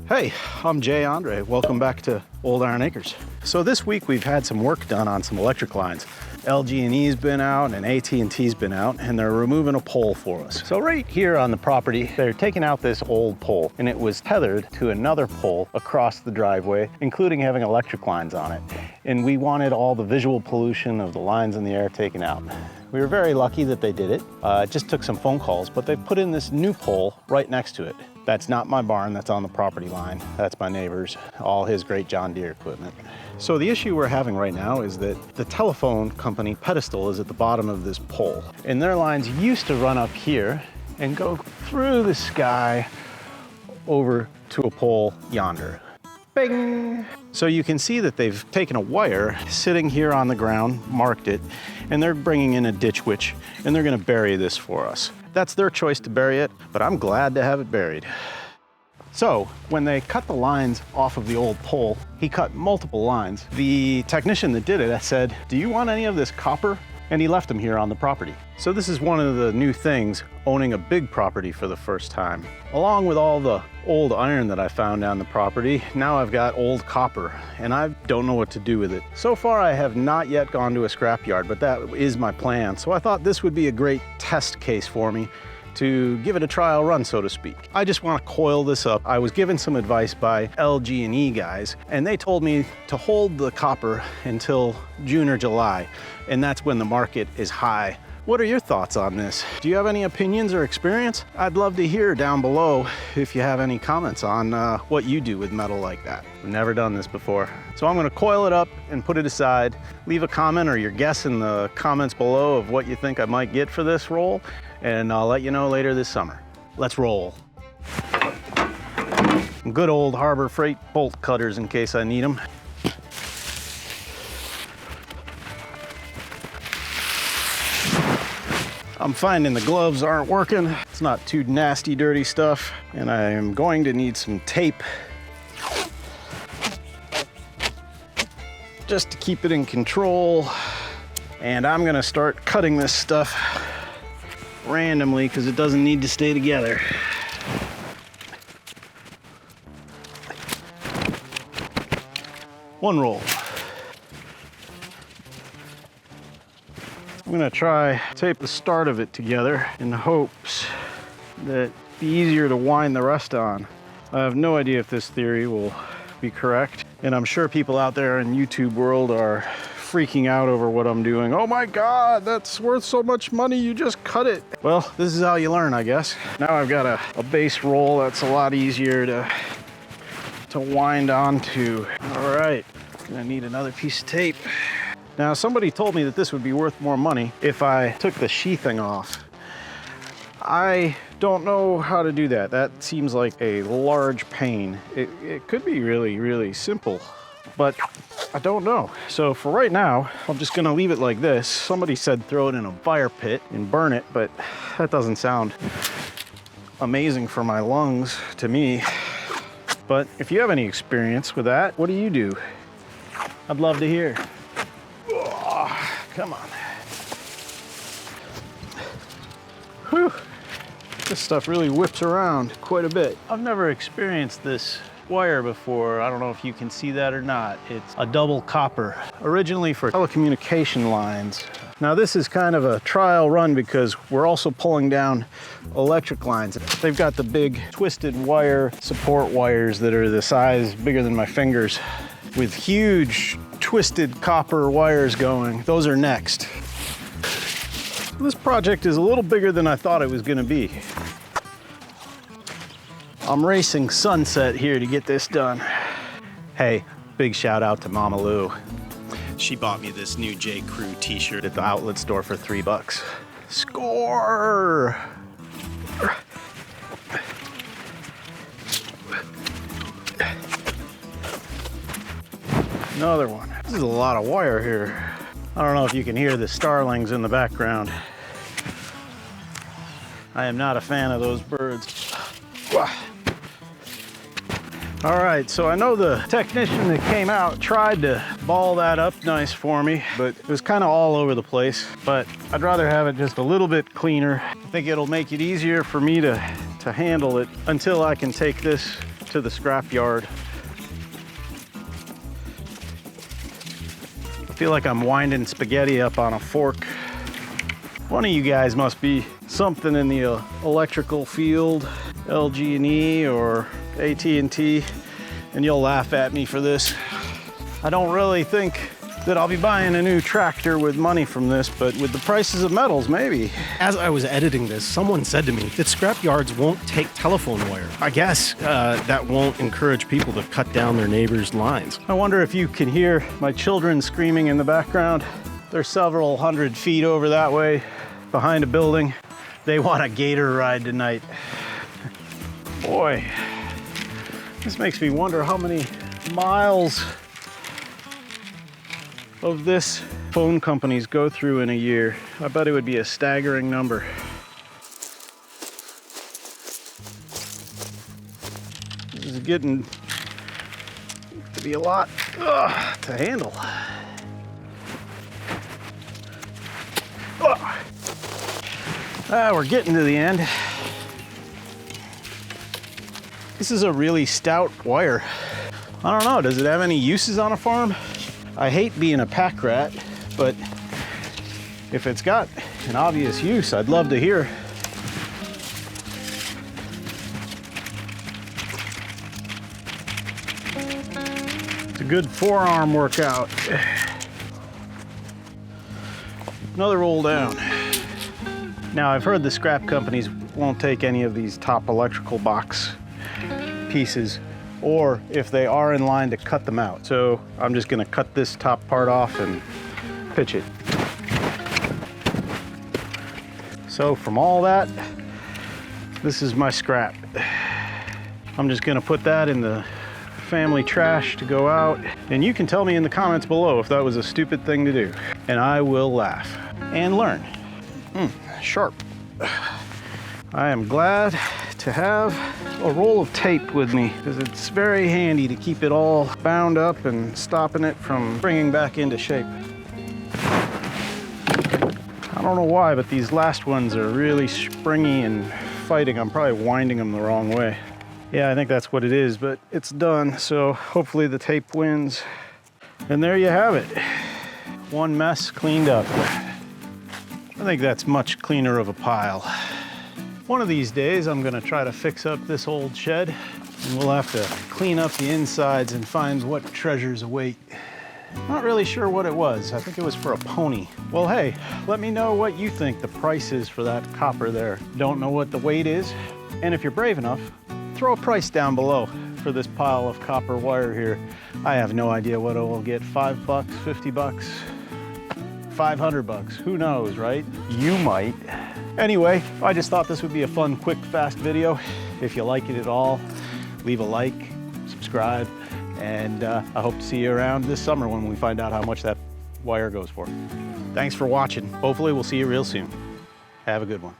Hey, I'm Jay Andre. Welcome back to Old Iron Acres. So this week we've had some work done on some electric lines. LG&E's been out and AT&T's been out, and they're removing a pole for us. So right here on the property, they're taking out this old pole, and it was tethered to another pole across the driveway, including having electric lines on it. And we wanted all the visual pollution of the lines in the air taken out. We were very lucky that they did it. It just took some phone calls, but they put in this new pole right next to it. That's not my barn, that's on the property line. That's my neighbor's, all his great John Deere equipment. So the issue we're having right now is that the telephone company Pedestal is at the bottom of this pole. And their lines used to run up here and go through the sky over to a pole yonder. Bing! So you can see that they've taken a wire sitting here on the ground, marked it, and they're bringing in a ditch witch, and they're gonna bury this for us. That's their choice to bury it, but I'm glad to have it buried. So when they cut the lines off of the old pole, he cut multiple lines. The technician that did it, I said, "Do you want any of this copper?" And he left them here on the property. So this is one of the new things, owning a big property for the first time. Along with all the old iron that I found down the property, now I've got old copper, and I don't know what to do with it. So far I have not yet gone to a scrapyard, but that is my plan. So I thought this would be a great test case for me to give it a trial run, so to speak. I just want to coil this up. I was given some advice by LG&E guys, and they told me to hold the copper until June or July, and that's when the market is high. What are your thoughts on this? Do you have any opinions or experience? I'd love to hear down below if you have any comments on what you do with metal like that. I've never done this before. So I'm gonna coil it up and put it aside. Leave a comment or your guess in the comments below of what you think I might get for this roll, and I'll let you know later this summer. Let's roll. Good old Harbor Freight bolt cutters in case I need them. I'm finding the gloves aren't working. It's not too nasty, dirty stuff. And I am going to need some tape just to keep it in control. And I'm gonna start cutting this stuff randomly because it doesn't need to stay together. One roll. I'm gonna try tape the start of it together in hopes that it'd be easier to wind the rest on. I have no idea if this theory will be correct, and I'm sure people out there in YouTube world are freaking out over what I'm doing. Oh my God, that's worth so much money, you just cut it. Well, this is how you learn, I guess. Now I've got a base roll that's a lot easier to wind onto. All right, gonna need another piece of tape. Now, somebody told me that this would be worth more money if I took the sheathing off. I don't know how to do that. That seems like a large pain. It could be really, really simple, but I don't know. So for right now, I'm just gonna leave it like this. Somebody said throw it in a fire pit and burn it, but that doesn't sound amazing for my lungs to me. But if you have any experience with that, what do you do? I'd love to hear. Come on. Whew. This stuff really whips around quite a bit. I've never experienced this wire before. I don't know if you can see that or not. It's a double copper, originally for telecommunication lines. Now this is kind of a trial run because we're also pulling down electric lines. They've got the big twisted wire support wires that are the size bigger than my fingers, with huge twisted copper wires going. Those are next. This project is a little bigger than I thought it was gonna be. I'm racing sunset here to get this done. Hey, big shout out to Mama Lou. She bought me this new J. Crew t-shirt at the outlet store for $3. Score! Another one. This is a lot of wire here. I don't know if you can hear the starlings in the background. I am not a fan of those birds. All right, so I know the technician that came out tried to ball that up nice for me, but it was kind of all over the place. But I'd rather have it just a little bit cleaner. I think it'll make it easier for me to handle it until I can take this to the scrap yard. I feel like I'm winding spaghetti up on a fork. One of you guys must be something in the electrical field, LG&E or AT&T, and you'll laugh at me for this. I don't really think that I'll be buying a new tractor with money from this, but with the prices of metals, maybe. As I was editing this, someone said to me that scrap yards won't take telephone wire. I guess that won't encourage people to cut down their neighbors' lines. I wonder if you can hear my children screaming in the background. They're several hundred feet over that way, behind a building. They want a gator ride tonight. Boy, this makes me wonder how many miles of this phone companies go through in a year. I bet it would be a staggering number. This is getting to be a lot to handle. We're getting to the end. This is a really stout wire. I don't know, does it have any uses on a farm? I hate being a pack rat, but if it's got an obvious use, I'd love to hear. It's a good forearm workout. Another roll down. Now, I've heard the scrap companies won't take any of these top electrical box pieces, or if they are in line, to cut them out. So I'm just gonna cut this top part off and pitch it. So from all that, this is my scrap. I'm just gonna put that in the family trash to go out. And you can tell me in the comments below if that was a stupid thing to do. And I will laugh and learn. Sharp. I am glad to have a roll of tape with me because it's very handy to keep it all bound up and stopping it from bringing back into shape. I don't know why, but these last ones are really springy and fighting. I'm probably winding them the wrong way. Yeah, I think that's what it is, but it's done. So hopefully the tape wins. And there you have it. One mess cleaned up. I think that's much cleaner of a pile. One of these days, I'm gonna try to fix up this old shed, and we'll have to clean up the insides and find what treasures await. Not really sure what it was. I think it was for a pony. Well, hey, let me know what you think the price is for that copper there. Don't know what the weight is. And if you're brave enough, throw a price down below for this pile of copper wire here. I have no idea what it will get. $5, 50 bucks, 500 bucks. Who knows, right? You might. Anyway, I just thought this would be a fun, quick, fast video. If you like it at all, leave a like, subscribe, and I hope to see you around this summer when we find out how much that wire goes for. Thanks for watching. Hopefully we'll see you real soon. Have a good one.